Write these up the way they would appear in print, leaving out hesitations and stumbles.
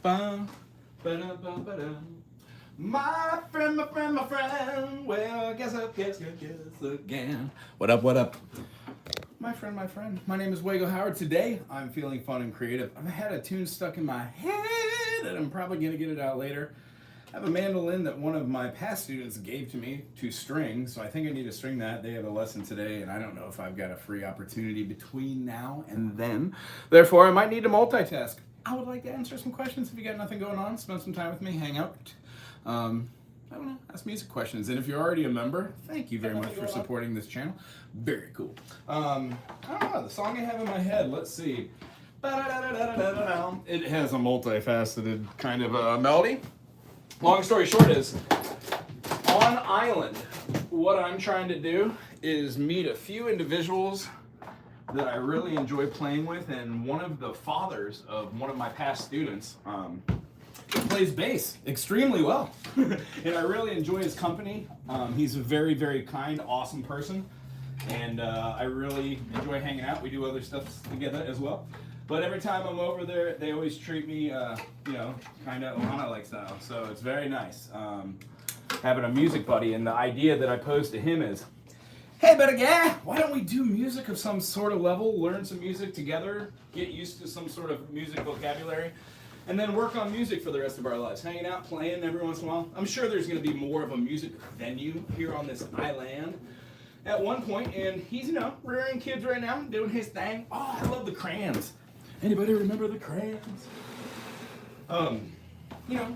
Bum, ba-dum, bum, ba-dum. My friend, my friend, my friend. Well, guess again. What up, what up? My friend, my friend. My name is Wago Howard. Today, I'm feeling fun and creative. I've had a tune stuck in my head, and I'm probably going to get it out later. I have a mandolin that one of my past students gave to me to string, so I think I need to string that. They have a lesson today, and I don't know if I've got a free opportunity between now and then. Therefore, I might need to multitask. I would like to answer some questions if you got nothing going on. Spend some time with me, hang out. I don't know, ask music questions. And if you're already a member, thank you very much for supporting this channel. Very cool. I don't know, the song I have in my head, let's see. It has a multifaceted kind of melody. Long story short is, on island, what I'm trying to do is meet a few individuals that I really enjoy playing with, and one of the fathers of one of my past students plays bass extremely well. And I really enjoy his company. He's a very, very kind, awesome person, and I really enjoy hanging out. We do other stuff together as well. But every time I'm over there, they always treat me, kind of Ohana-like style. So it's very nice having a music buddy. And the idea that I posed to him is, hey, better guy, why don't we do music of some sort of level, learn some music together, get used to some sort of music vocabulary, and then work on music for the rest of our lives. Hanging out, playing every once in a while. I'm sure there's going to be more of a music venue here on this island at one point. And he's, rearing kids right now, doing his thing. Oh, I love the crayons. Anybody remember the crayons?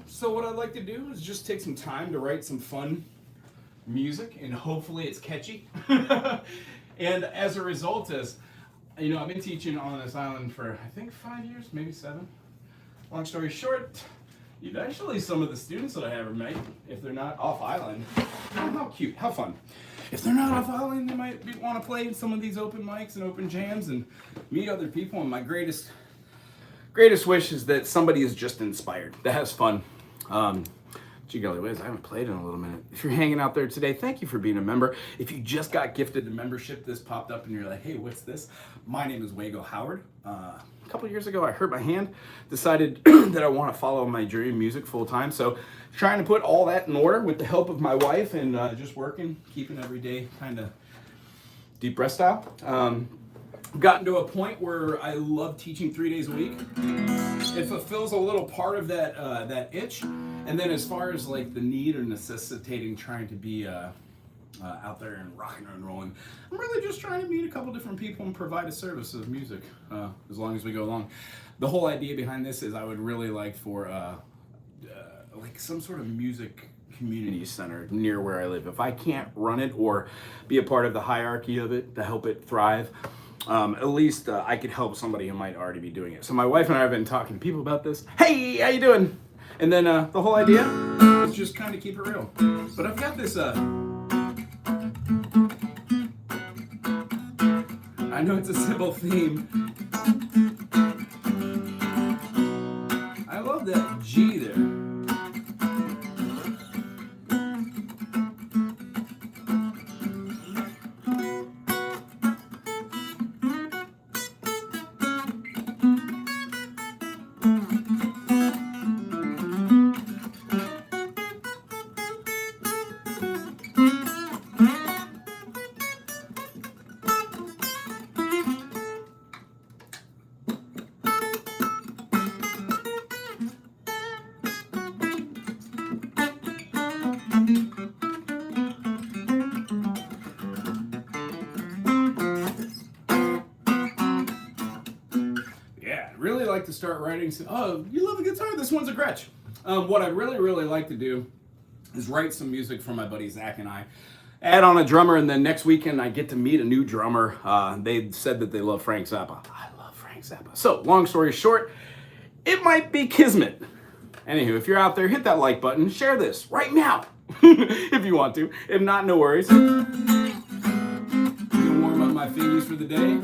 So what I'd like to do is just take some time to write some fun music, and hopefully it's catchy. And as a result is, I've been teaching on this island for, I think, 5 years, maybe 7. Long story short, eventually some of the students that I ever met, if they're not off island, how cute, how fun. If they're not off island, they might want to play in some of these open mics and open jams and meet other people. And my greatest wish is that somebody is just inspired, that has fun. Gee golly whiz, I haven't played in a little minute. If you're hanging out there today, thank you for being a member. If you just got gifted a membership, this popped up and you're like, hey, what's this? My name is Wago Howard. A couple years ago, I hurt my hand, decided that I want to follow my dream, music, full time. So trying to put all that in order with the help of my wife, and just working, keeping every day kind of deep breath style. Gotten to a point where I love teaching 3 days a week. It fulfills a little part of that itch. And then as far as like the need or necessitating trying to be out there and rocking and rolling, I'm really just trying to meet a couple different people and provide a service of music as long as we go along. The whole idea behind this is I would really like for like some sort of music community center near where I live. If I can't run it or be a part of the hierarchy of it to help it thrive, at least I could help somebody who might already be doing it. So my wife and I have been talking to people about this. Hey, how you doing? And then the whole idea is just kind of keep it real. But I've got this, I know it's a simple theme. I love that G there. Really like to start writing some, oh, you love a guitar? This one's a Gretsch. What I really like to do is write some music for my buddy Zach and I. Add on a drummer, and then next weekend I get to meet a new drummer. They said that they love Frank Zappa. I love Frank Zappa. So, long story short, it might be kismet. Anywho, if you're out there, hit that like button. Share this right now if you want to. If not, no worries. I'm gonna warm up my fingers for the day.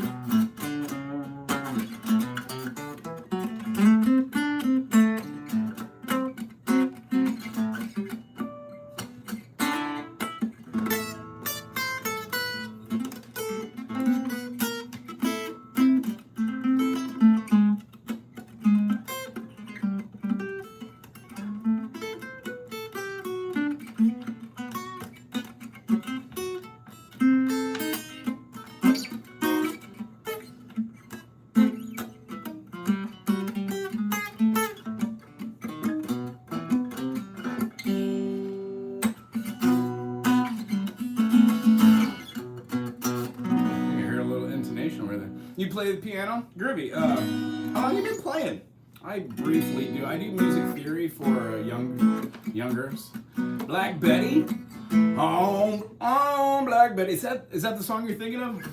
play the piano? Groovy. How long have you been playing? I briefly do. I do music theory for youngers. Black Betty. Black Betty. Is that the song you're thinking of?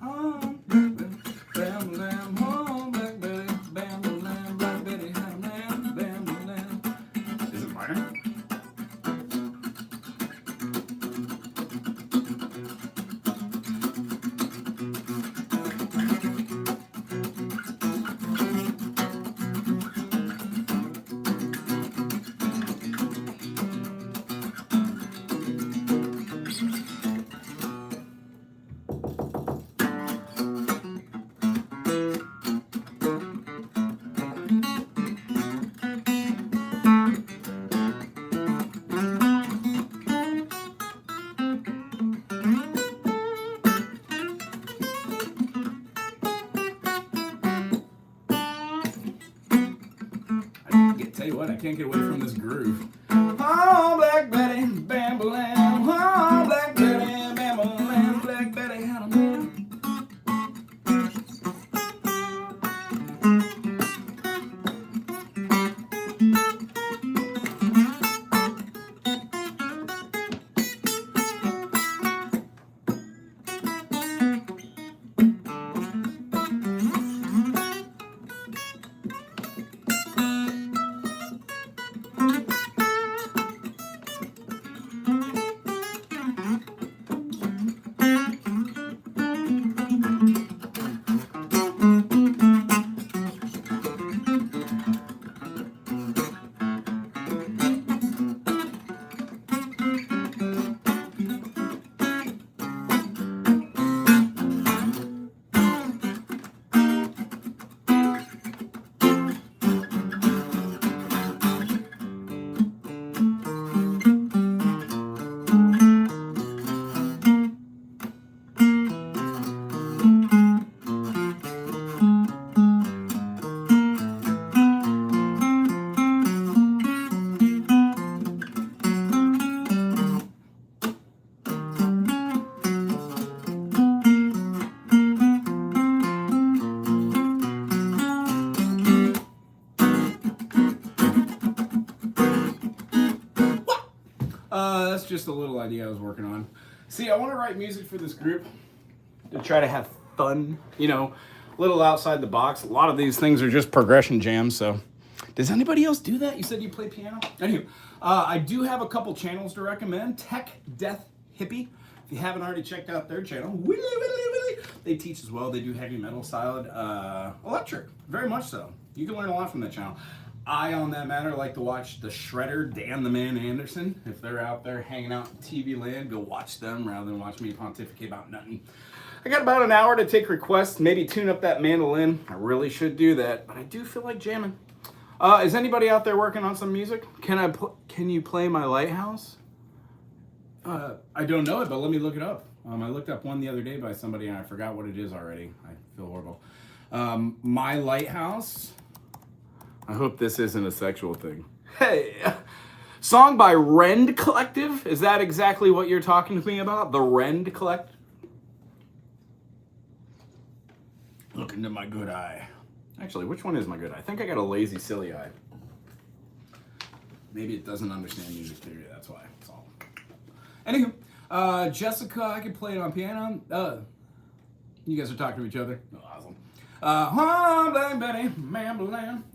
Home, Black Betty, bam, lamb, home, Black Betty, bam, lamb, Black Betty, ham, lamb, bam, lamb. Is it minor? Tell you what, I can't get away from this groove. Oh, Black Betty, bam, lamb. Oh, Black Betty, bam, lamb. Black Betty had a man. That's just a little idea I was working on. See, I want to write music for this group to try to have fun, you know, a little outside the box. A lot of these things are just progression jams, so. Does anybody else do that? You said you play piano? Anyway, I do have a couple channels to recommend. Tech Death Hippie. If you haven't already checked out their channel, they teach as well. They do heavy metal styled electric, very much so. You can learn a lot from that channel. I, on that matter, like to watch the Shredder, Dan the Man Anderson. If they're out there hanging out in TV land, go watch them rather than watch me pontificate about nothing. I got about an hour to take requests, maybe tune up that mandolin. I really should do that, but I do feel like jamming. Is anybody out there working on some music? Can you play My Lighthouse? I don't know it, but let me look it up. I looked up one the other day by somebody and I forgot what it is already. I feel horrible. My Lighthouse. I hope this isn't a sexual thing. Hey, song by Rend Collective. Is that exactly what you're talking to me about? The Rend Collective? Look into my good eye. Actually, which one is my good eye? I think I got a lazy, silly eye. Maybe it doesn't understand music theory, that's why. That's all. Anywho, Jessica, I can play it on piano. You guys are talking to each other. Awesome. Black Betty,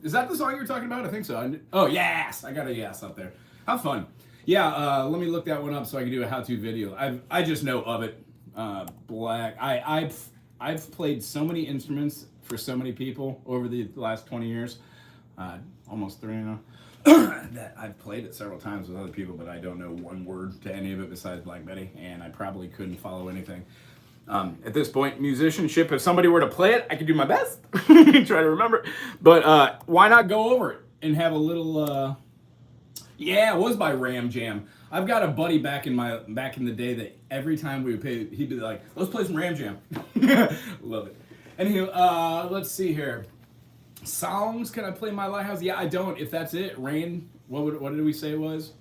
is that the song you were talking about? I think so. Oh, yes! I got a yes up there. How fun. Yeah, let me look that one up so I can do a how-to video. I just know of it. I've played so many instruments for so many people over the last 20 years. Almost 3 now. That I've played it several times with other people, but I don't know one word to any of it besides Black Betty, and I probably couldn't follow anything. At this point, musicianship, if somebody were to play it, I could do my best. Try to remember. But why not go over it and have a little, yeah, it was by Ram Jam. I've got a buddy back in the day that every time we would play, he'd be like, let's play some Ram Jam. Love it. Anywho, let's see here. Songs, can I play My Lighthouse? Yeah, I don't. If that's it, Rain, what did we say it was?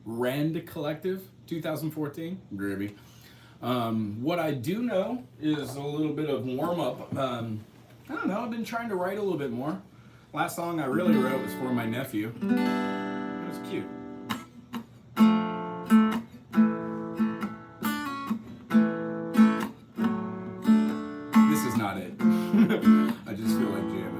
Rend Collective, 2014. Groovy. What I do know is a little bit of warm up. I don't know, I've been trying to write a little bit more. Last song I really wrote was for my nephew. It was cute. This is not it. I just feel like jamming.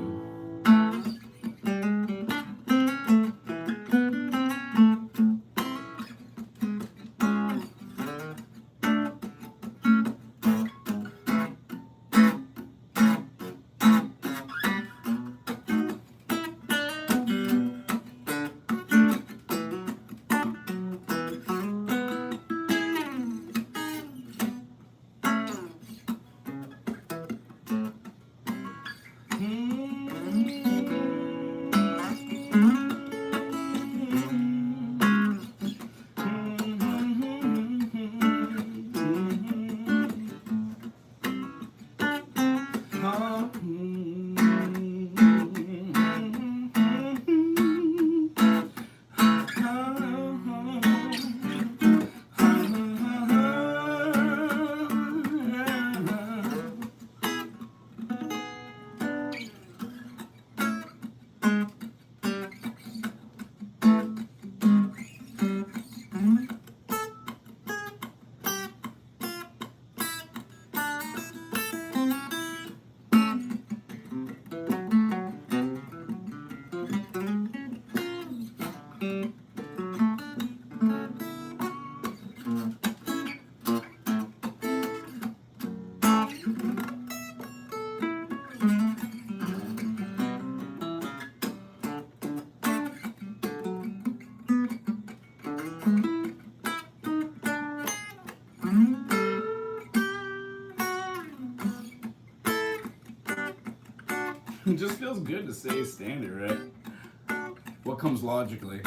It just feels good to say standard, right? What comes logically?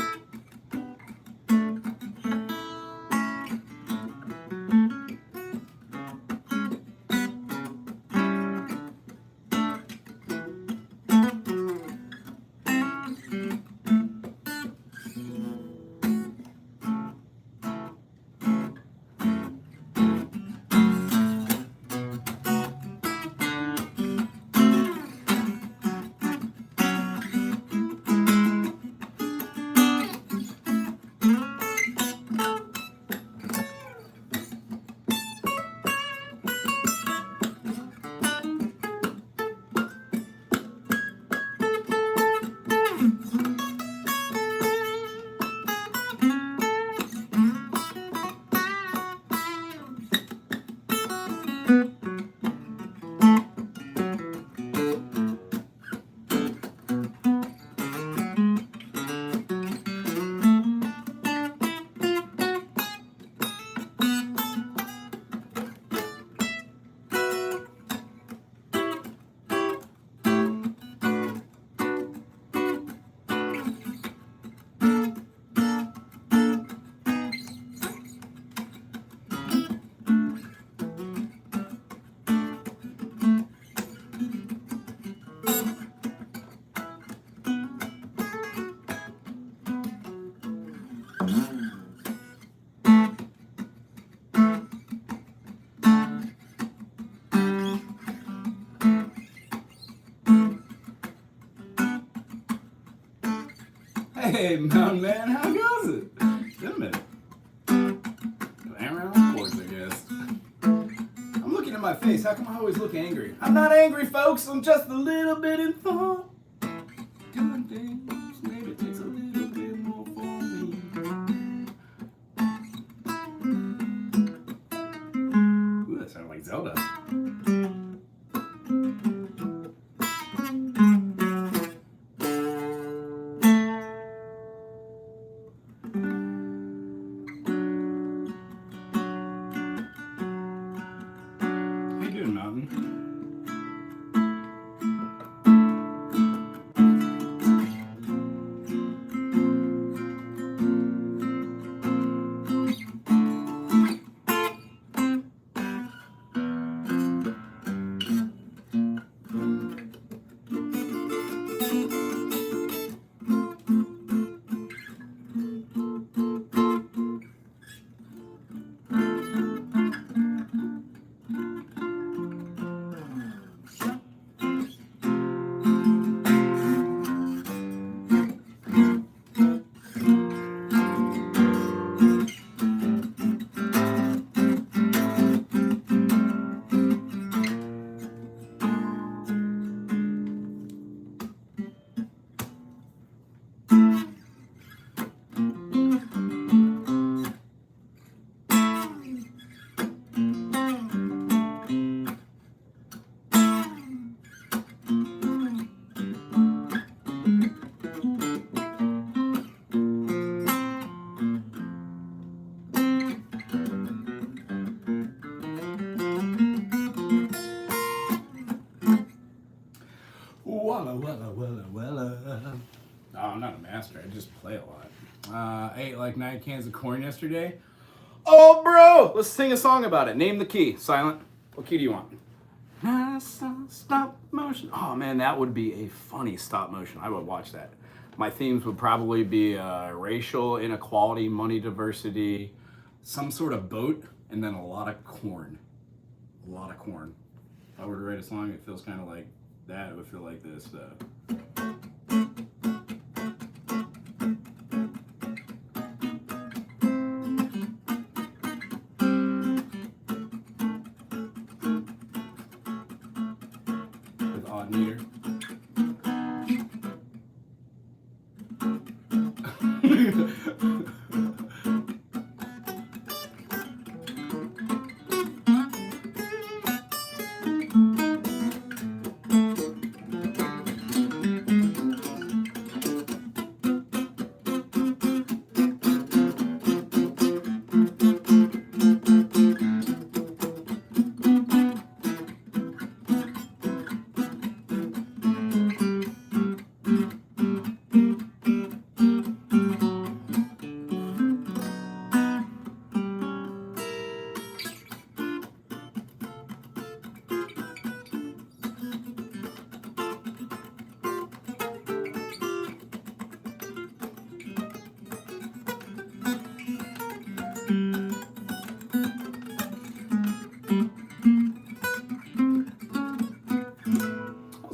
Hey, Mountain Man, how goes it? Been a minute. Playing around with chords, I guess. I'm looking at my face. How come I always look angry? I'm not angry, folks. I'm just a little bit in thought. Doing things, maybe it takes a little bit more for me. Ooh, that sounded like Zelda. Mountain. Oh, I'm not a master. I just play a lot. I ate like 9 cans of corn yesterday. Oh, bro! Let's sing a song about it. Name the key. Silent. What key do you want? Stop motion. Oh, man, that would be a funny stop motion. I would watch that. My themes would probably be racial inequality, money diversity, some sort of boat, and then a lot of corn. A lot of corn. If I were to write a song, it feels kind of like that. It would feel like this. With odd meter.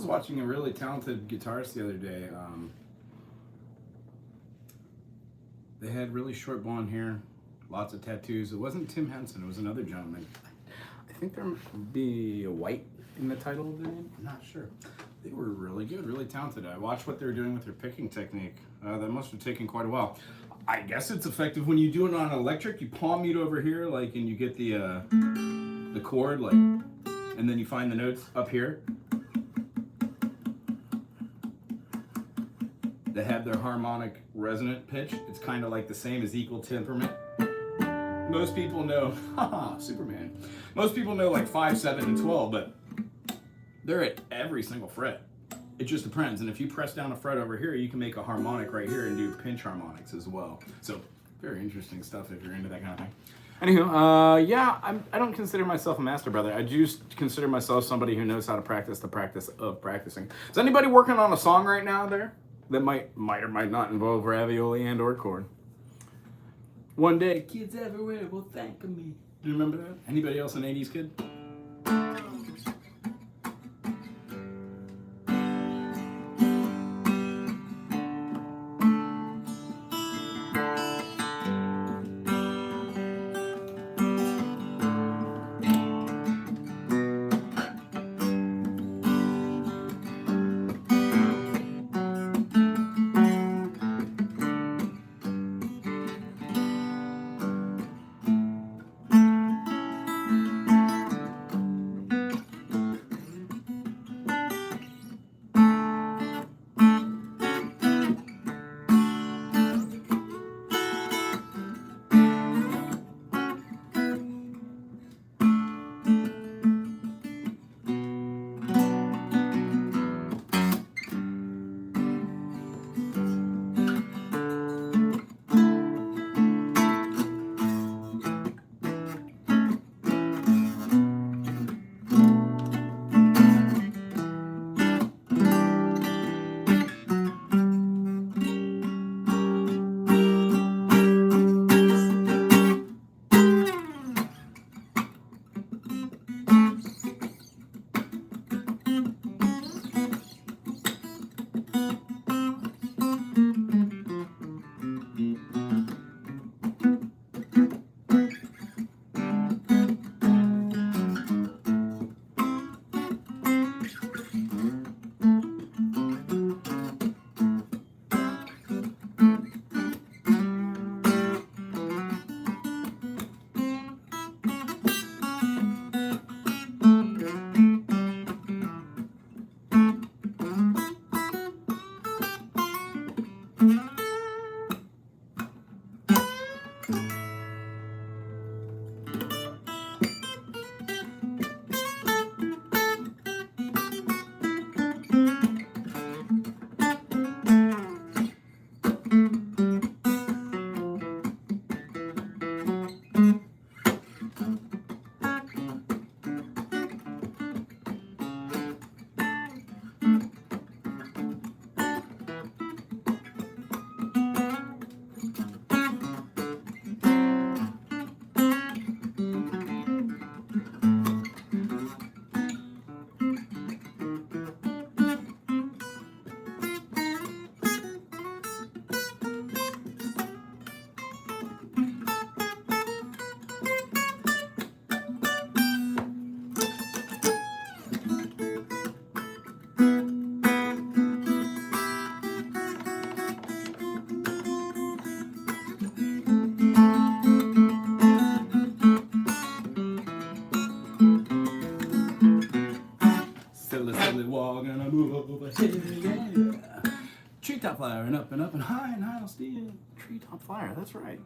Watching a really talented guitarist the other day. They had really short blonde hair, lots of tattoos. It wasn't Tim Henson, it was another gentleman. I think there might be a white in the title of their name. I'm not sure. They were really good, really talented. I watched what they were doing with their picking technique. That must have taken quite a while. I guess it's effective when you do it on electric. You palm mute over here, like, and you get the chord, like, and then you find the notes up here that have their harmonic resonant pitch. It's kind of like the same as equal temperament. Most people know, haha, Superman. Most people know like 5, 7, and 12, but they're at every single fret. It just depends. And if you press down a fret over here, you can make a harmonic right here and do pinch harmonics as well. So very interesting stuff if you're into that kind of thing. Anywho, yeah, I don't consider myself a master, brother. I just consider myself somebody who knows how to practice the practice of practicing. Is anybody working on a song right now there that might or might not involve ravioli and or corn? One day, kids everywhere will thank me. Do you remember that? Anybody else an 80s kid? flyer, and up and high I'll steal. Treetop flyer, that's right.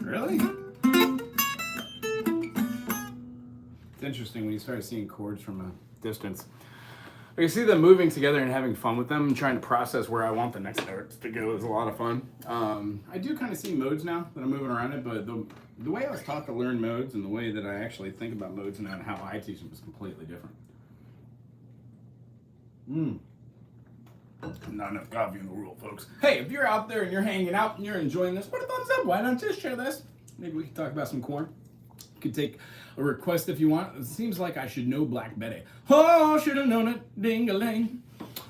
Really? It's interesting when you start seeing chords from a distance. You see them moving together and having fun with them and trying to process where I want the next notes to go is a lot of fun. I do kind of see modes now that I'm moving around it, but the way I was taught to learn modes and the way that I actually think about modes now and how I teach them is completely different. Not enough coffee in the world, folks. Hey, if you're out there and you're hanging out and you're enjoying this, put a thumbs up. Why not just share this? Maybe we can talk about some corn. You could take a request if you want. It seems like I should know Black Betty. Oh, should have known it. Ding-a-ling.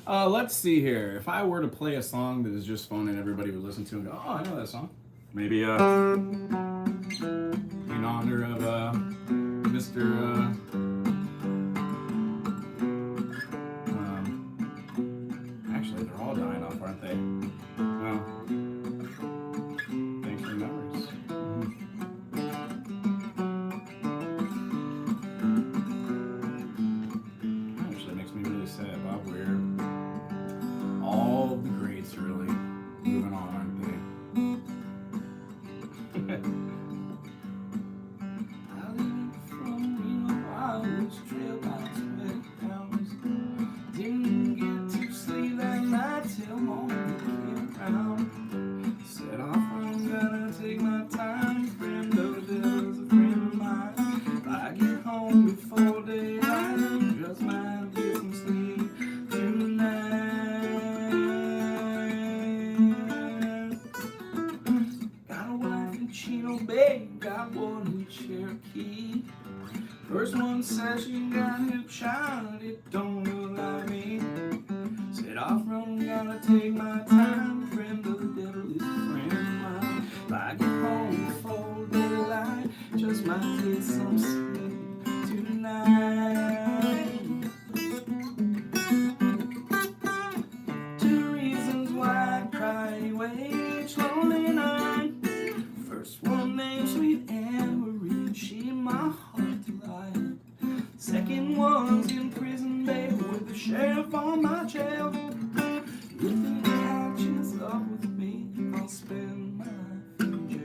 Let's see here. If I were to play a song that is just fun and everybody would listen to and go, oh, I know that song. Maybe in honor of Mr. Actually, they're all dying off, aren't they? Oh. Thanks for the memories. Actually makes me really sad, Bob Weir. All the greats are really moving on, aren't they? I leave from Reno, I was trailed by 20 pounds. Didn't get to sleep that night till morning came around. Set off, I'm gonna take my time. Friend of the devil's a friend of mine. If I get home before daylight, I just might get some sleep tonight. Got a wife in Chino Bay, got one in Cherokee. First one says she got a child, it don't look like me. Set off from, gotta take my time. Friend of the devil is a friend of mine. If I get home before daylight, just might get some sleep tonight. Two reasons why I cry anyway each lonely night. First one named Sweet Anne-Marie, she in my heart delight. Second one's in prison bail with the sheriff on my trail. If it catches up with me, I'll spend my life in jail.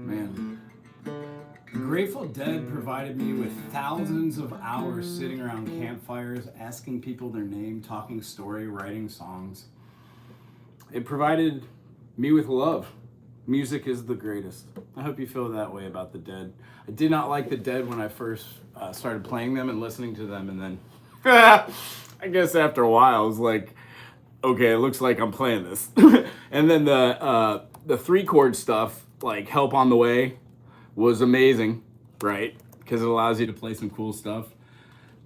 Man, the Grateful Dead provided me with thousands of hours sitting around campfires, asking people their name, talking story, writing songs. It provided me with love. Music is the greatest. I hope you feel that way about the Dead. I did not like the Dead when I first started playing them and listening to them, and then I guess after a while I was like, okay, it looks like I'm playing this. And then the 3-chord stuff, like Help on the Way, was amazing, right? Because it allows you to play some cool stuff.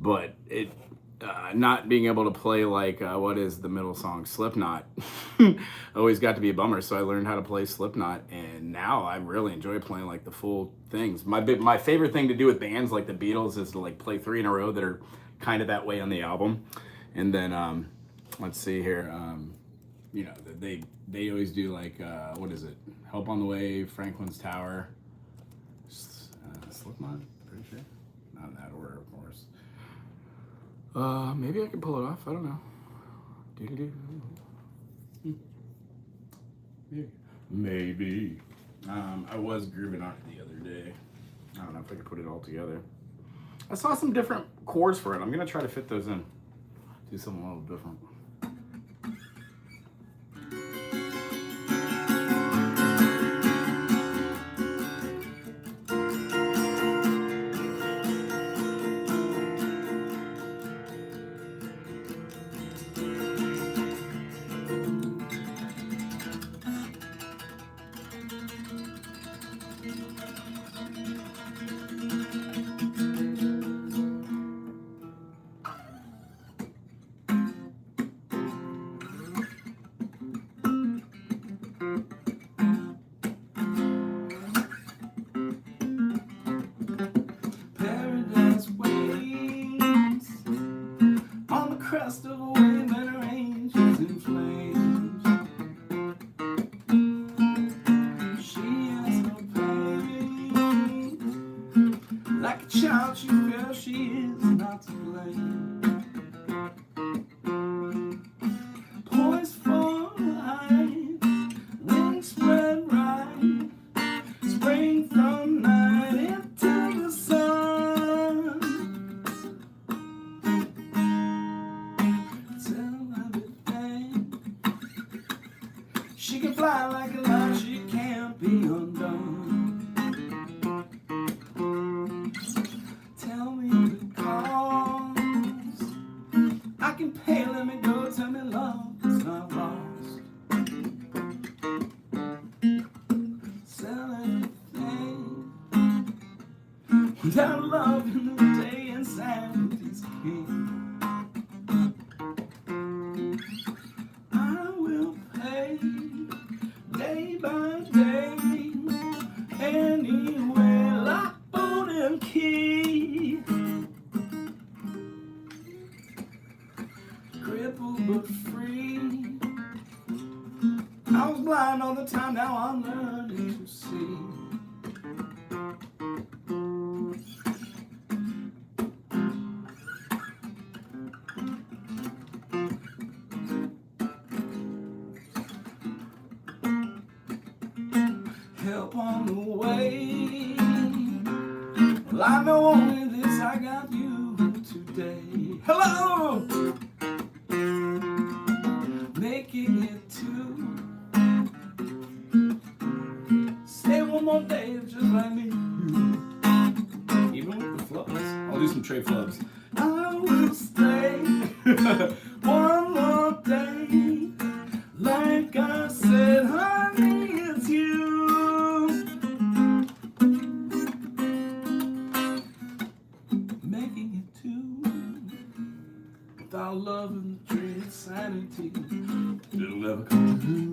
But it not being able to play like what is the middle song, Slipknot, always got to be a bummer. So I learned how to play Slipknot, and now I really enjoy playing like the full things. My favorite thing to do with bands like the Beatles is to like play 3 in a row that are kind of that way on the album. And then let's see here, you know, they always do like what is it, Help on the Way, Franklin's Tower, Slipknot, pretty sure, not in that order, of course. Maybe I can pull it off. I don't know. Maybe. I was grooving on it the other day. I don't know if I could put it all together. I saw some different chords for it. I'm gonna try to fit those in. Do something a little different. Crest of a wave and her angels in flames. She has no pain. Like a child she feels she is not to blame. Poised for life, wings spread right, spring from night into the sun. She can fly like a light, she can't be undone. Tell me the cause, I can pay, let me go, tell me love is not lost. Sell everything, without love in the day, insanity's king. Day by day, anyway, lock, bolt, and key. Crippled but free. I was blind all the time, now I'm learning to see. Help on the way. Well, I know only this, I got you today. Hello! Making it two. Stay one more day, just like me. Even with the flubs. I'll do some tray flubs. I will stay one more day. Like I said, honey, it's you. Making it two. Without love and the dream of sanity, it'll never come true.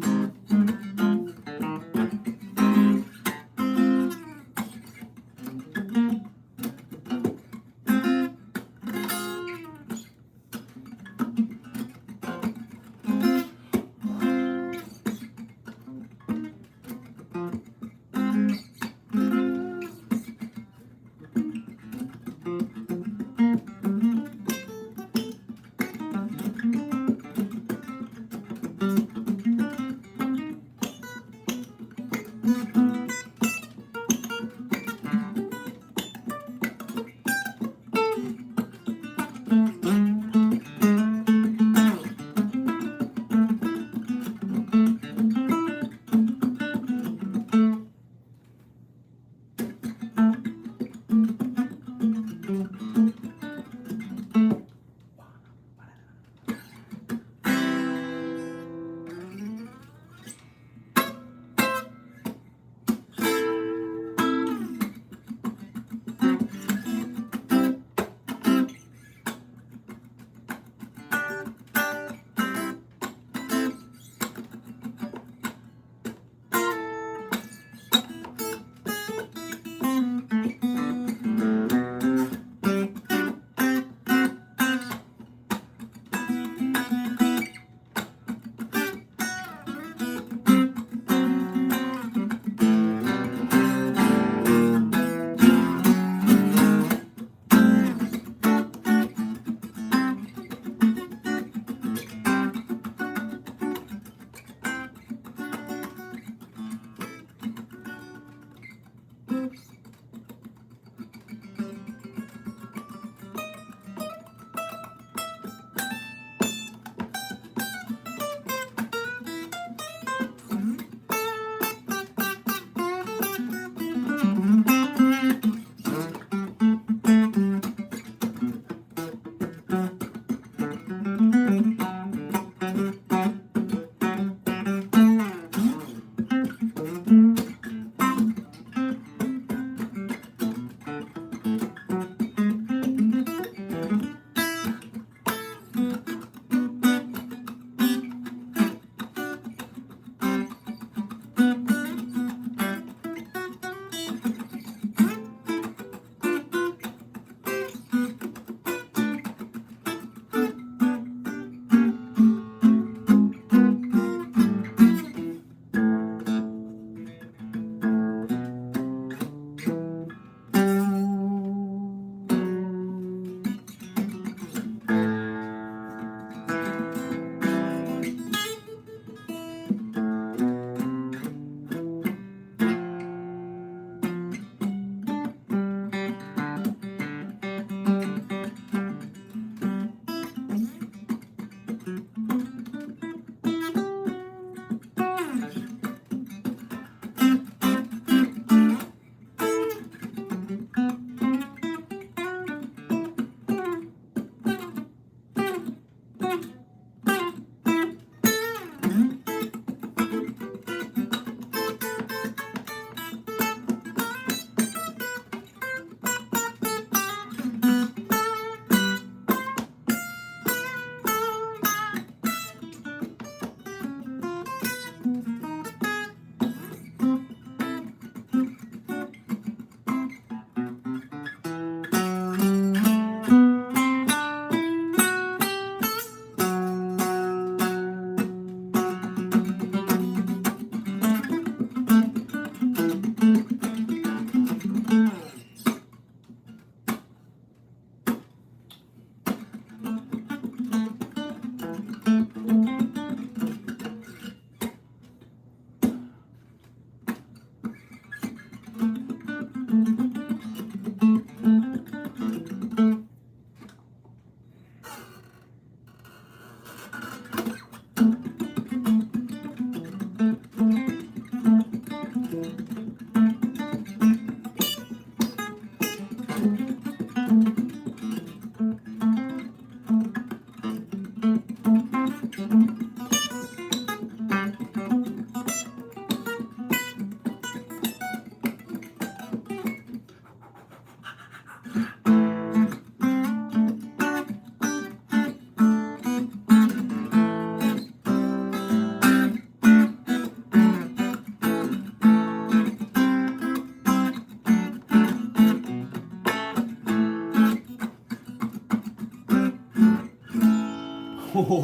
Thank you.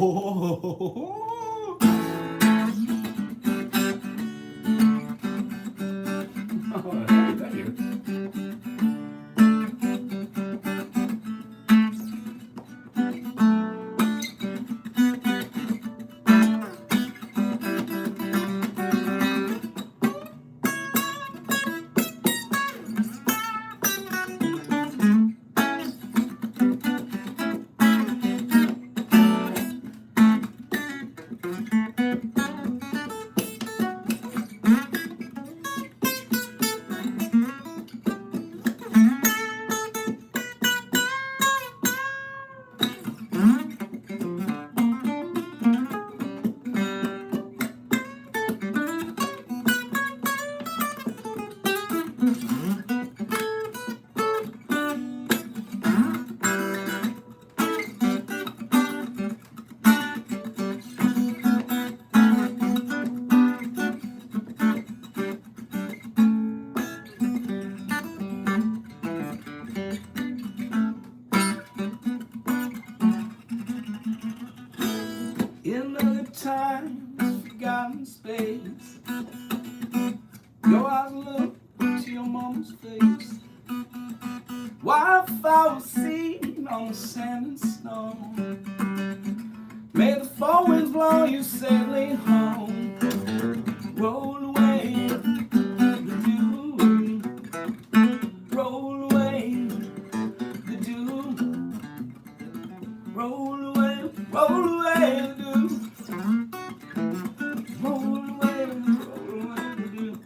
In other times, forgotten space, go out and look into your mama's face. Wildflowers seen on the sand and snow. May the fall winds blow you sailing home. Roll away the dew. Roll away the dew. Roll away the dew. Roll away the dew.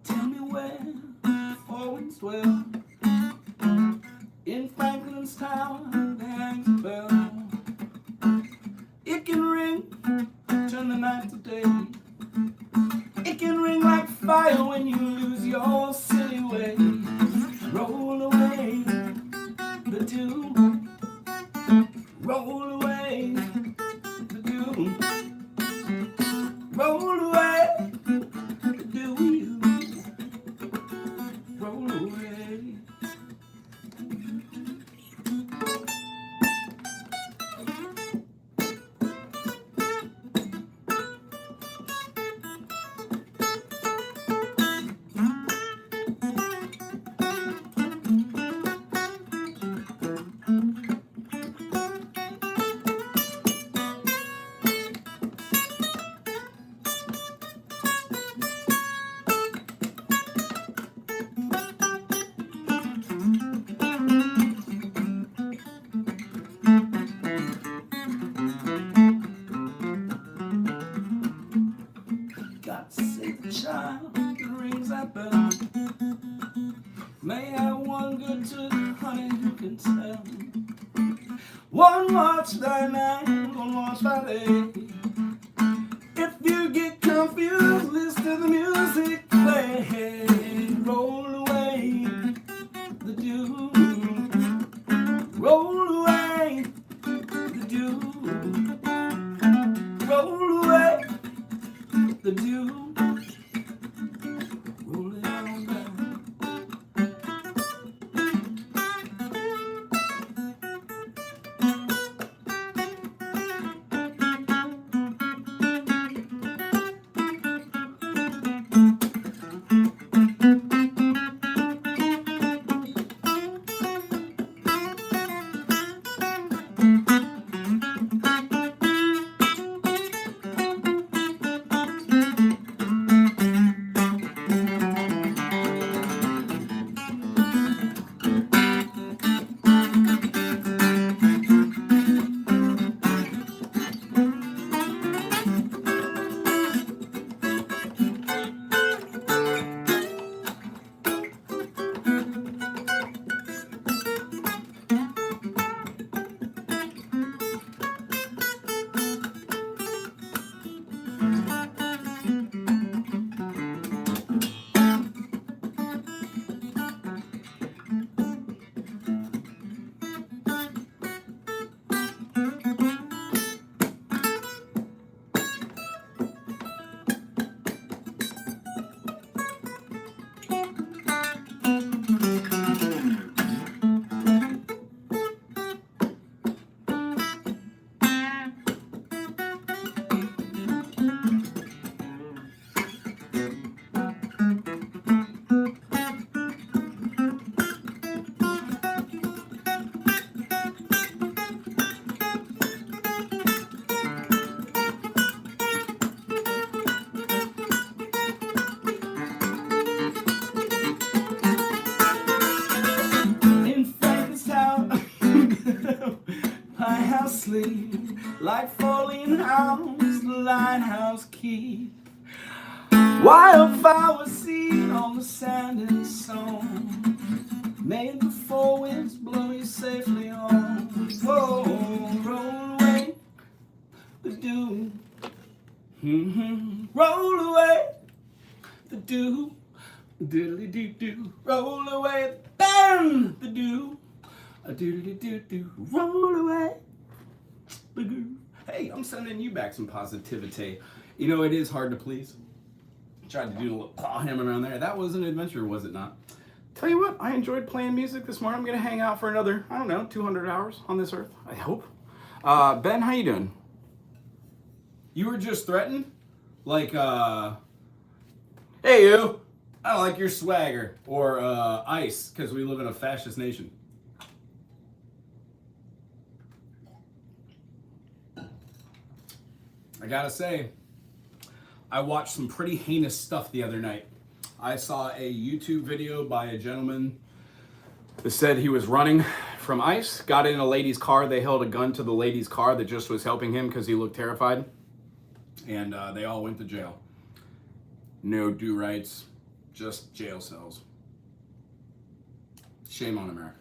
Tell me where the fall winds dwell. In Franklin's tower there hangs a bell. It can ring, turn the night to day. It can ring like fire when you lose your silly way. Roll away the dew. Roll away the dew. Roll away the dew. Roll away. God save the child that rings that bell. May have one good tooth, honey, who can tell. One watch thy night, one watch thy day. If you get confused, listen to the music play. Roll away the dew. Roll away the dew. Roll away the dew. Roll it on down. sleep, like falling hounds the lighthouse keep. Wildflowers seed on the sand and song, made the four winds blow you safely on. Whoa, roll away the dew. Roll away the dew. Diddly doo doo. Roll away the dew. A doodly doo doo. Roll away the dew. Hey, I'm sending you back some positivity. You know, it is hard to please. Tried to do a little claw hammer around there. That was an adventure, was it not? Tell you what, I enjoyed playing music this morning. I'm gonna hang out for another, I don't know, 200 hours on this earth, I hope. Ben, how you doing? You were just threatened? Like, hey you, I don't like your swagger. Or ICE, because we live in a fascist nation. I gotta say, I watched some pretty heinous stuff the other night. I saw a YouTube video by a gentleman that said he was running from ICE, got in a lady's car. They held a gun to the lady's car that just was helping him because he looked terrified. And they all went to jail. No due rights, just jail cells. Shame on America.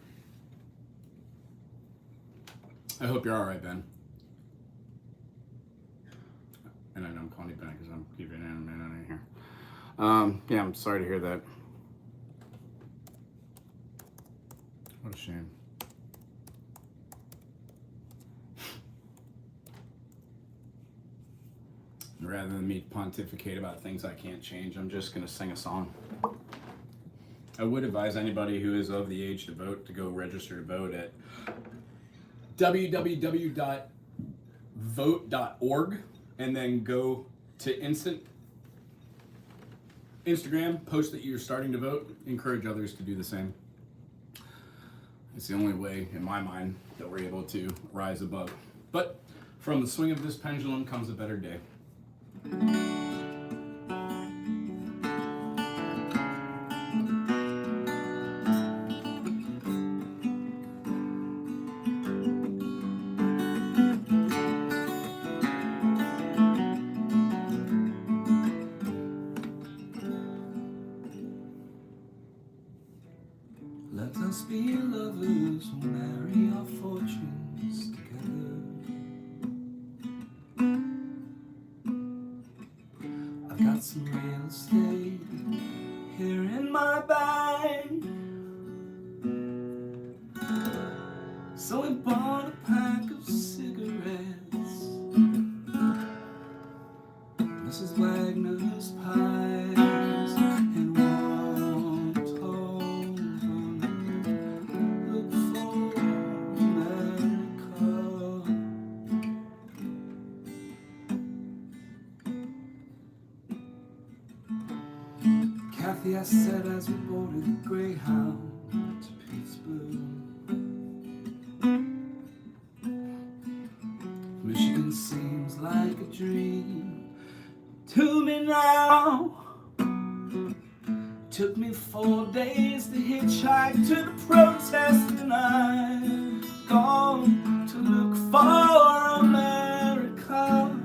I hope you're all right, Ben. And I know I'm calling you Ben because I'm keeping it in here. Yeah, I'm sorry to hear that. What a shame. Rather than me pontificate about things I can't change, I'm just going to sing a song. I would advise anybody who is of the age to vote to go register to vote at www.vote.org and then go to Instagram, post that you're starting to vote, encourage others to do the same. It's the only way, in my mind, that we're able to rise above. But from the swing of this pendulum comes a better day. Let us be lovers who marry our fortunes together. I've got some real estate here in my bag, so we bought a pack of cigarettes, Mrs. Wagner's pies, and walked home. Look for America. Kathy, I said as we boarded the Greyhound to Pittsburgh, Michigan seems like a dream to me now. Took me 4 days to hitchhike to the protest, and I've gone to look for America.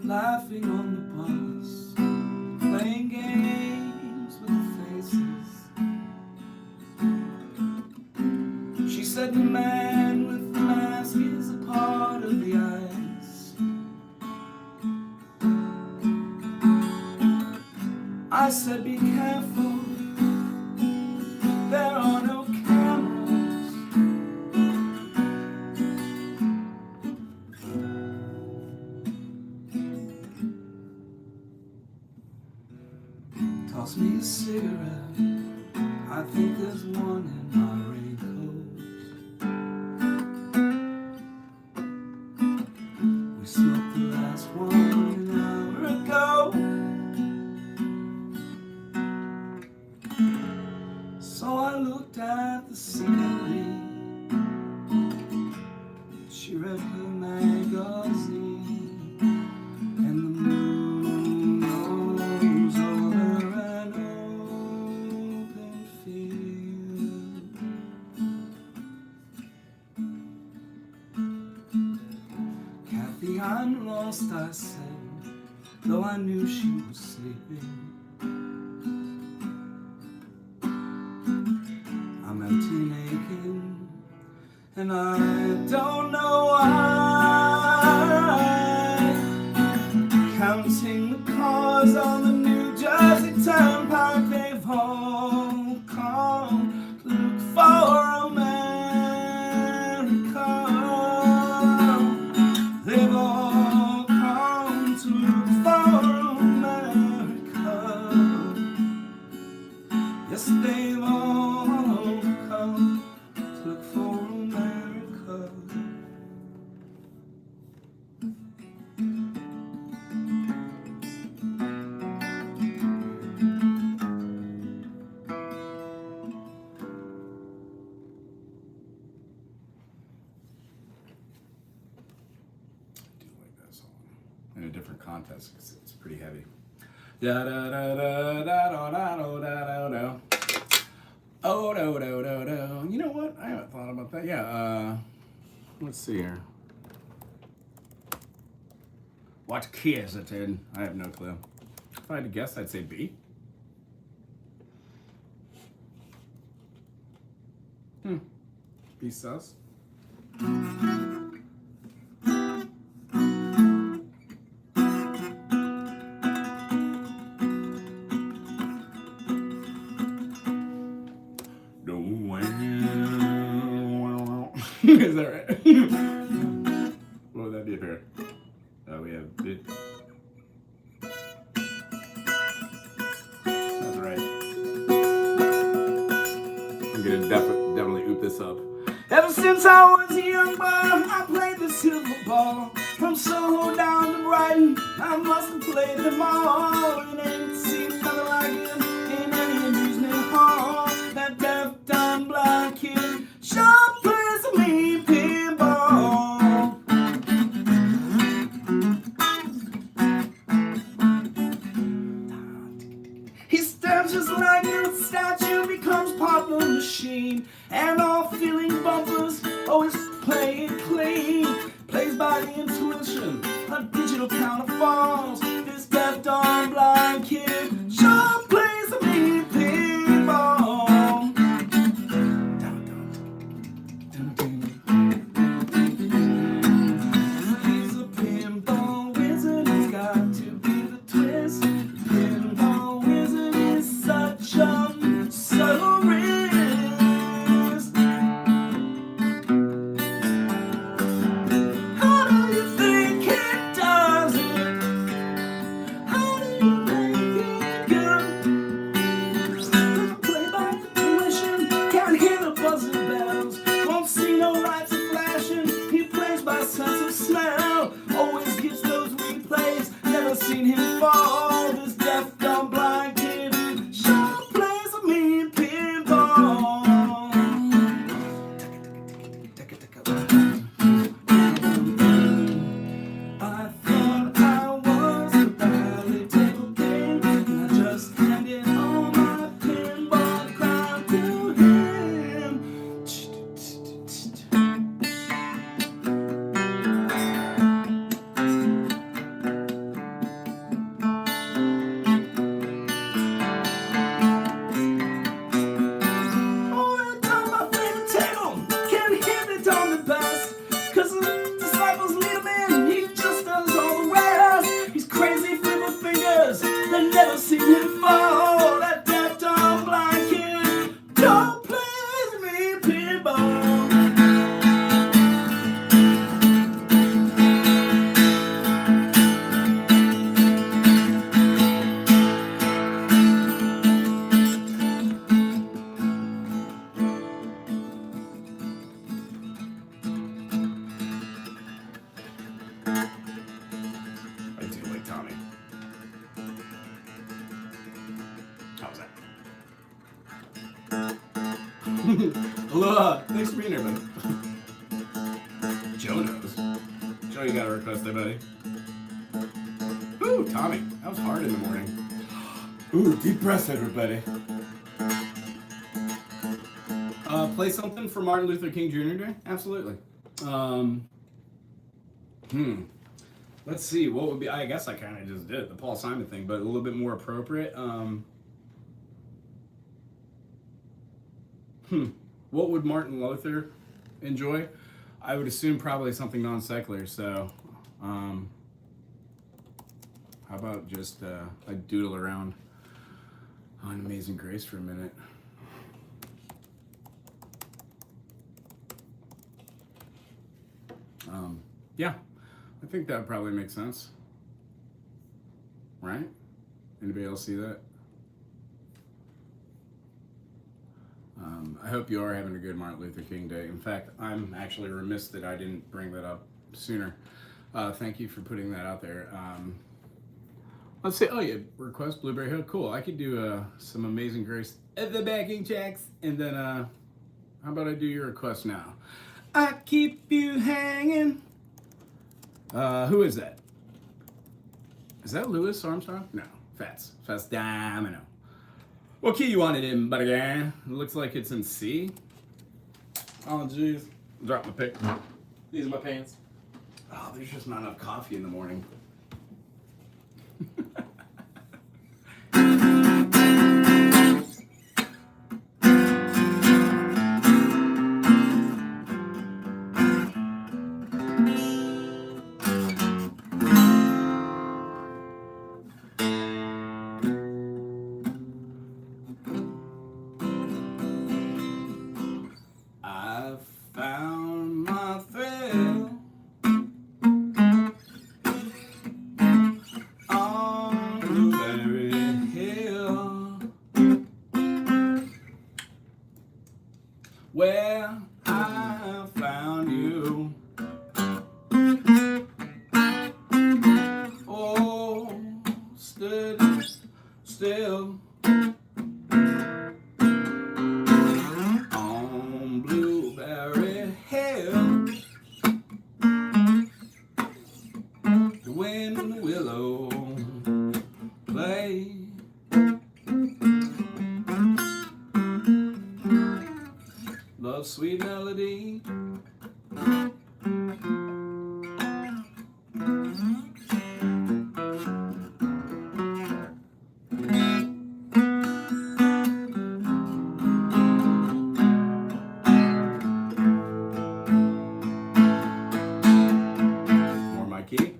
Laughing on the bus, playing games with the faces. She said the man with the mask is a part of the ice. I said be careful, there are no camels. Toss me a cigarette, I think there's one in my raincoat. We smoked the last one an hour ago, so I looked at the scenery. She read her magazine, and the moon rose over an open field. I knew she was sleeping. I'm empty and aching, and I don't know why. Counting the cars on the New Jersey Turnpike, they've all come to look for America. They've all come to look for America. Yes, they've all come to look for America. In a different context, because it's pretty heavy. Da da da da da da da da da da. Oh do do do do. You know what? I haven't thought about that. Yeah. Let's see here. What key is it in? I have no clue. If I had to guess, I'd say B. B sus. Is that right? What would that be up here? Oh, we have bit. That's right. I'm gonna definitely oop this up. Ever since I was a young boy, I played the silver ball. From Soho down to Brighton, I must have played them all. It ain't seen nothing like it in any amusement hall. That deaf, dumb, blind kid sure plays a mean pinball. He stands just like a statue, becomes part of the machine, and all feeling bumpers always play it clean. Plays by the intuition, a digital counter falls. This deaf, dumb, blind kid sure plays a mean pinball. He's a pinball wizard, he's got to be the twist. The pinball wizard is such a subtle wrist. How do you think it does it? How do you make it good? Doesn't play by intuition, can't hear the buzzing bells, won't see no lights are flashing. He plays by sense of smell, always gets those replays, never seen him fall. This deaf, dumb, blind kid sure plays a mean pinball. I thought I was a ballet table game, and I just handed all my pinball crown to him. Oh, every time I play the table, can't hit it on the best, 'cause the disciples lead him in, he just does all the rest. He's crazy for the fingers, they never seen him fall. That deaf, dumb, blind kid don't play me pinball. I do like Tommy. How was that? Aloha. Thanks for being here, buddy. Joe knows. Joe, you got a request there, buddy. Ooh, Tommy. That was hard in the morning. Ooh, deep breath, everybody. Play something for Martin Luther King Jr. Day? Absolutely. Let's see, what would be, I guess I kind of just did it, the Paul Simon thing, but a little bit more appropriate. What would Martin Luther enjoy? I would assume probably something non secular. So, how about just I doodle around on Amazing Grace for a minute. Yeah, I think that probably makes sense. Right? Anybody else see that? I hope you are having a good Martin Luther King Day. In fact, I'm actually remiss that I didn't bring that up sooner. Thank you for putting that out there. Let's say, oh yeah, request Blueberry Hill. Cool. I could do some Amazing Grace at the backing tracks, and then how about I do your request now? I keep you hanging. Who is that? Is that Louis Armstrong? No, Fats Domino. What key you want it in, buddy? It looks like it's in C. Oh, jeez. Drop my pick. These are my pants. Oh, there's just not enough coffee in the morning. I've found my thrill on Blueberry Hill, where I found you. Oh, stood still on Blueberry Hill. The wind and the willow play. Love's sweet melody. More my key.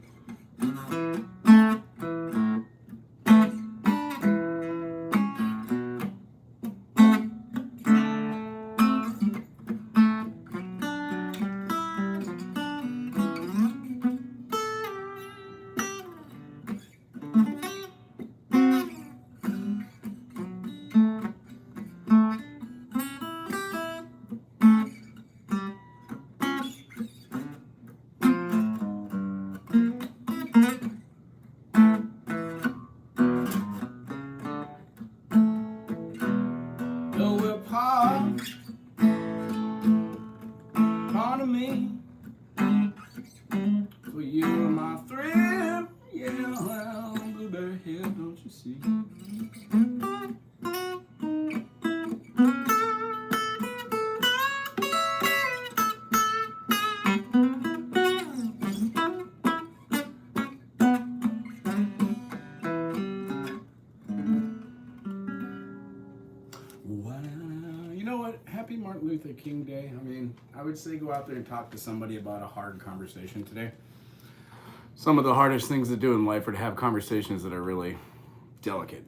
Though we're part of me, for you are my thrill. Yeah, well, Blueberry Hill, don't you see? You know what? Happy Martin Luther King Day. I mean, I would say go out there and talk to somebody about a hard conversation today. Some of the hardest things to do in life are to have conversations that are really delicate,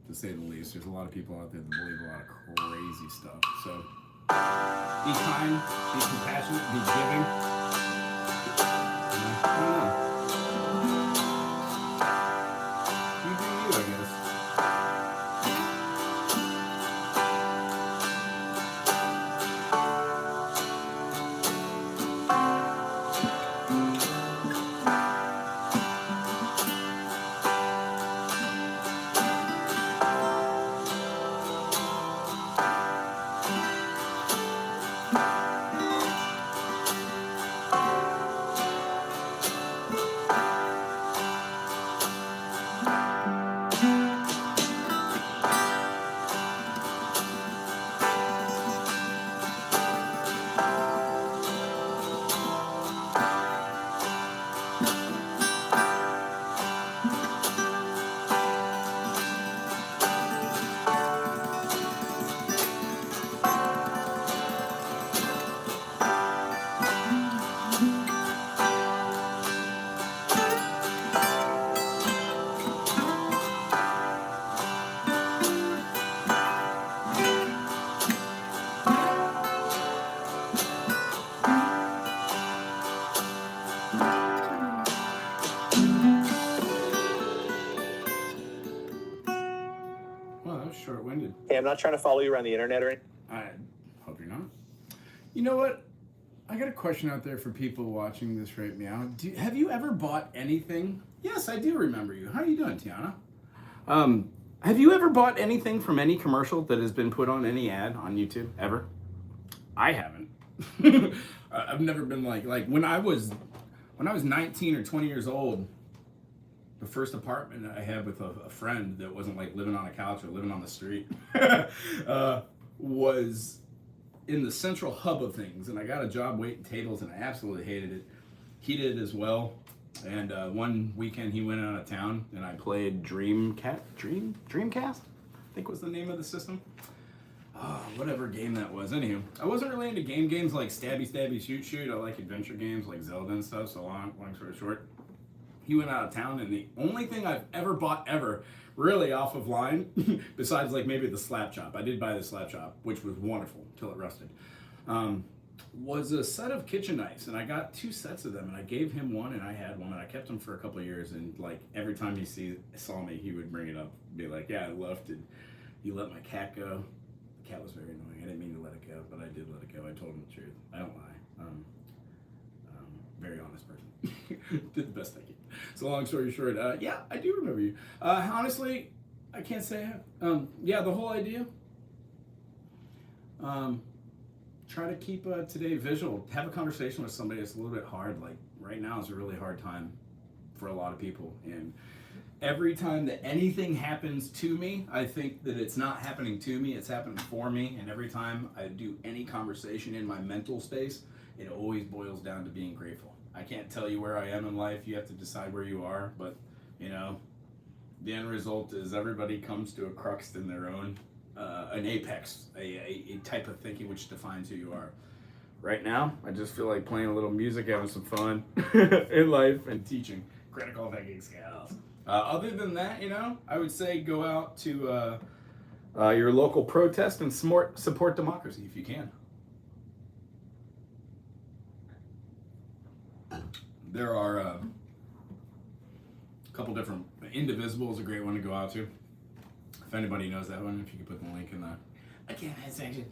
to say the least. There's a lot of people out there that believe a lot of crazy stuff. So be kind, be compassionate, be giving. I don't know. You do you, I guess. short-winded. Hey, I'm not trying to follow you around the internet or anything. I hope you're not. You know what? I got a question out there for people watching this right now. Have you ever bought anything? Yes, I do remember you. How are you doing, Tiana? Have you ever bought anything from any commercial that has been put on any ad on YouTube ever? I haven't. I've never been like when I was 19 or 20 years old. The first apartment I had with a friend that wasn't like living on a couch or living on the street was in the central hub of things, and I got a job waiting tables, and I absolutely hated it. He did as well. And one weekend he went out of town, and I played Dreamcast, I think was the name of the system. Whatever game that was. Anywho, I wasn't really into games like stabby, shoot. I like adventure games like Zelda and stuff. So long story short, he went out of town, and the only thing I've ever bought really off of line, besides like maybe the slap chop, I did buy the slap chop, which was wonderful till it rusted, was a set of kitchen knives, and I got 2 sets of them, and I gave him one, and I had one, and I kept them for a couple of years, and like every time he saw me, he would bring it up, be like, yeah, I loved it. You let my cat go. The cat was very annoying. I didn't mean to let it go, but I did let it go. I told him the truth. I don't lie. Very honest person. Did the best I could. So long story short, yeah, I do remember you. Honestly, I can't say yeah, the whole idea. Try to keep today visual. Have a conversation with somebody that's a little bit hard. Like right now is a really hard time for a lot of people. And every time that anything happens to me, I think that it's not happening to me, it's happening for me. And every time I do any conversation in my mental space, it always boils down to being grateful. I can't tell you where I am in life. You have to decide where you are. But, you know, the end result is everybody comes to a crux in their own, an apex, a type of thinking which defines who you are. Right now, I just feel like playing a little music, having some fun in life, and teaching critical thinking skills. Other than that, you know, I would say go out to your local protest and support democracy if you can. There are a couple different. Indivisible is a great one to go out to. If anybody knows that one, if you could put the link in the comment section.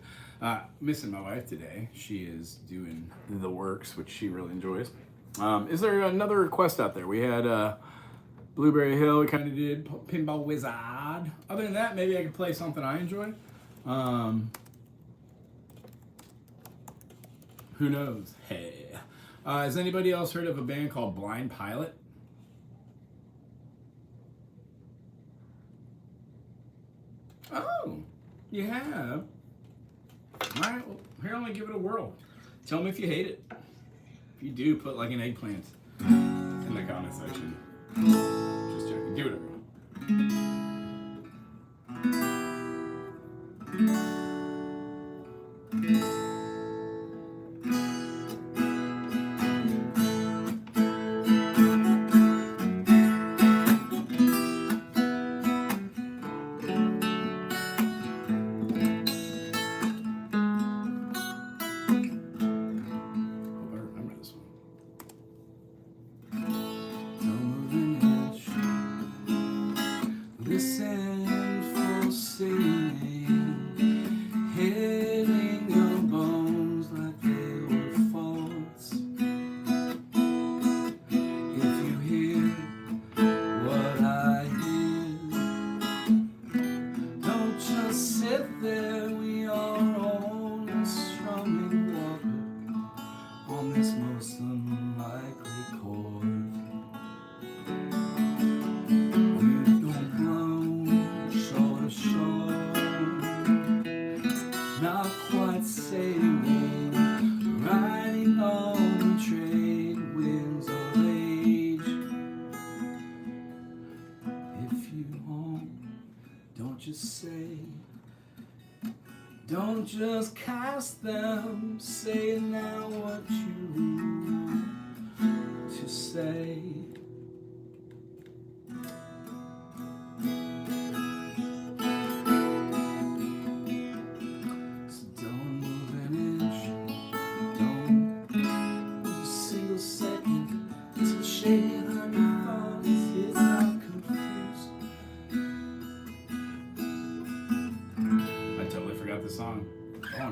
Missing my wife today. She is doing the works, which she really enjoys. Is there another request out there? We had Blueberry Hill. We kind of did Pinball Wizard. Other than that, maybe I could play something I enjoy. Who knows? Hey. Has anybody else heard of a band called Blind Pilot? Oh, you have? All right, well, here, let me give it a whirl. Tell me if you hate it. If you do, put like an eggplant in the comment section. Just checking. Do whatever. Don't just cast them, say now what you to say. So don't move an inch, don't move a single second till shade on your thoughts is not confused.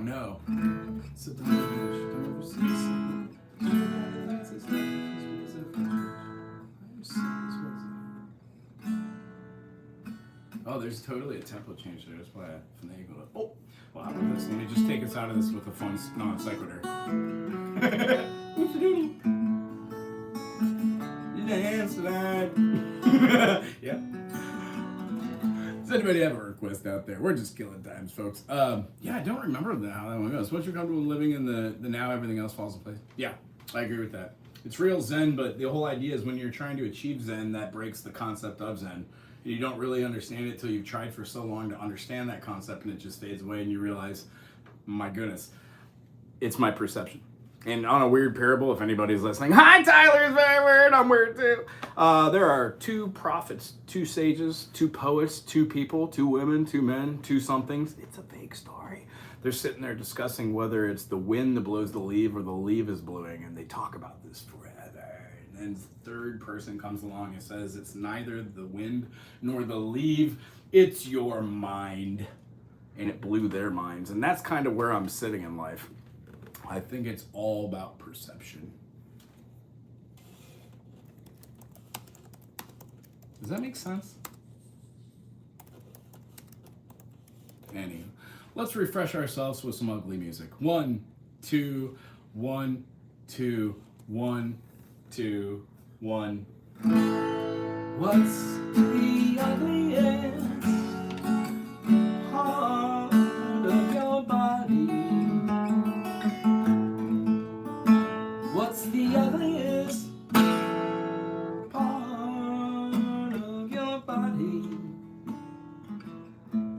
no. So don't ever see Oh, there's totally a tempo change there. That's why I finagled it. Oh, well, how about this? Let me just take us out of this with a fun non sequitur. Landslide. Yeah. Does anybody have a request out there? We're just killing times, folks. Yeah, I don't remember how that one goes. Once you're comfortable living in the now, everything else falls in place. Yeah, I agree with that. It's real Zen, but the whole idea is when you're trying to achieve Zen, that breaks the concept of Zen. You don't really understand it till you've tried for so long to understand that concept, and it just fades away, and you realize, my goodness, it's my perception. And on a weird parable, if anybody's listening, hi, Tyler's very weird, I'm weird too. There are 2 prophets, 2 sages, 2 poets, 2 people, 2 women, 2 men, 2 somethings. It's a vague story. They're sitting there discussing whether it's the wind that blows the leaf or the leaf is blowing, and they talk about this forever. And the 3rd person comes along and says, it's neither the wind nor the leaf, it's your mind. And it blew their minds. And that's kind of where I'm sitting in life. I think it's all about perception. Does that make sense? Anyway, let's refresh ourselves with some ugly music. 1, 2, 1, 2, 1, 2, 1. What's the ugliest part of your body? What's the ugliest part of your body?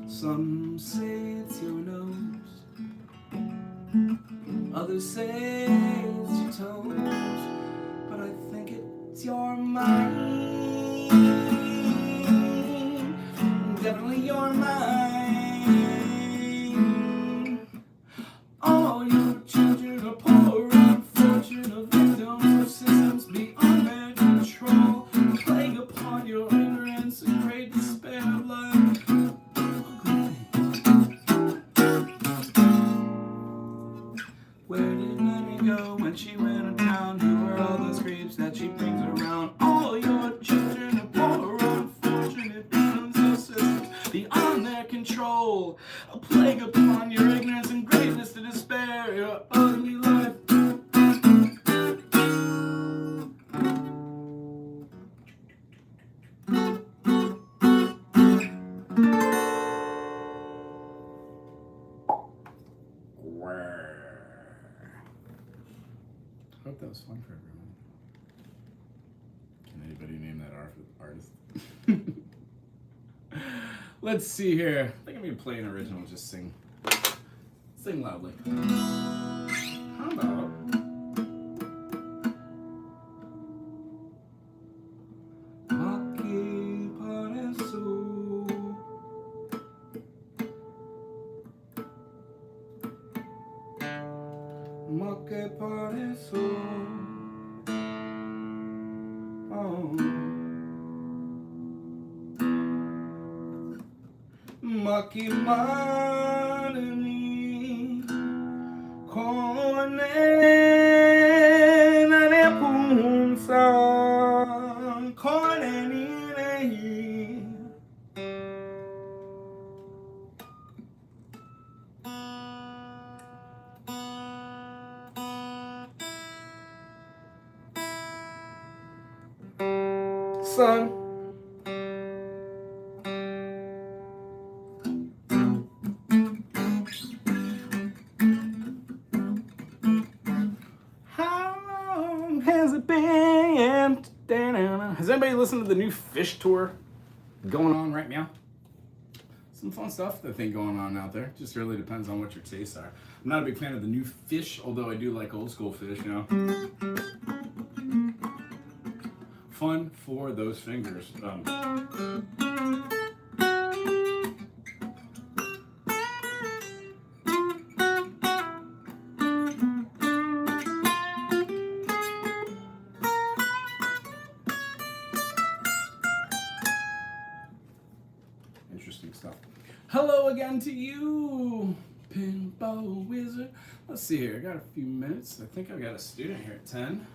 Some say it's your nose, others say it's your toes, but I think it's your mind. Definitely your mind. All your children are poor, unfortunate victims of systems beyond their control, playing upon your ignorance and great despair of life. Where did Nanny go when she went to town? Who are all those creeps that she brings around? All your children are poor, unfortunate victims of systems beyond their control, a plague upon your ignorance and greatness to despair your ugly life. I hope that was fun for everyone. Can anybody name that artist? Let's see here. I think I'm going to play an original, just sing. Sing loudly. How about... Ma che pare so, oh. Ma chi mani con ne punza con ne. Son, how long has it been? Has anybody listened to the new Fish tour going on right now? Some fun stuff I think going on out there. Just really depends on what your tastes are. I'm not a big fan of the new Fish, although I do like old school Fish, you know. Fun for those fingers. Interesting stuff. Hello again to you. pinball wizard. Let's see here. I got a few minutes. I think I got a student here at 10.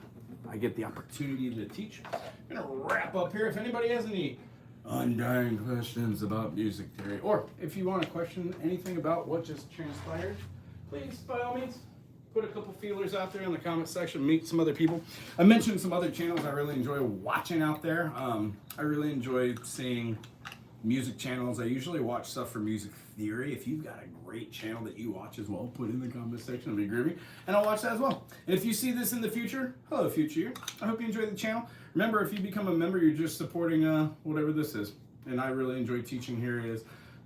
I get the opportunity to teach. I'm gonna wrap up here. If anybody has any undying questions about music theory, or if you want to question anything about what just transpired, please, by all means, put a couple feelers out there in the comment section, meet some other people. I mentioned some other channels I really enjoy watching out there. I really enjoy seeing music channels. I usually watch stuff for music theory. If you've got a great channel that you watch as well, put it in the comment section. It'll be groovy. And I'll watch that as well. And if you see this in the future, hello future you. I hope you enjoy the channel. Remember, if you become a member, you're just supporting whatever this is. And I really enjoy teaching here. It's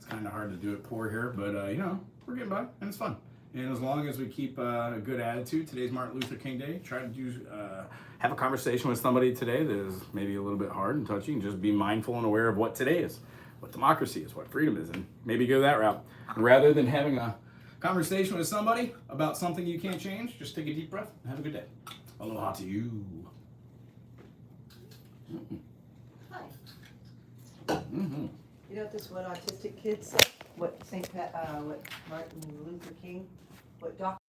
kind of hard to do it poor here, but you know, we're getting by and it's fun. And as long as we keep a good attitude, today's Martin Luther King Day, try to do, have a conversation with somebody today that is maybe a little bit hard and touchy, and just be mindful and aware of what today is, what democracy is, what freedom is, and maybe go that route. Rather than having a conversation with somebody about something you can't change, just take a deep breath and have a good day. Aloha to you. Hi. Mm-hmm. You know what this one autistic kid said? What Martin Luther King, what Dr.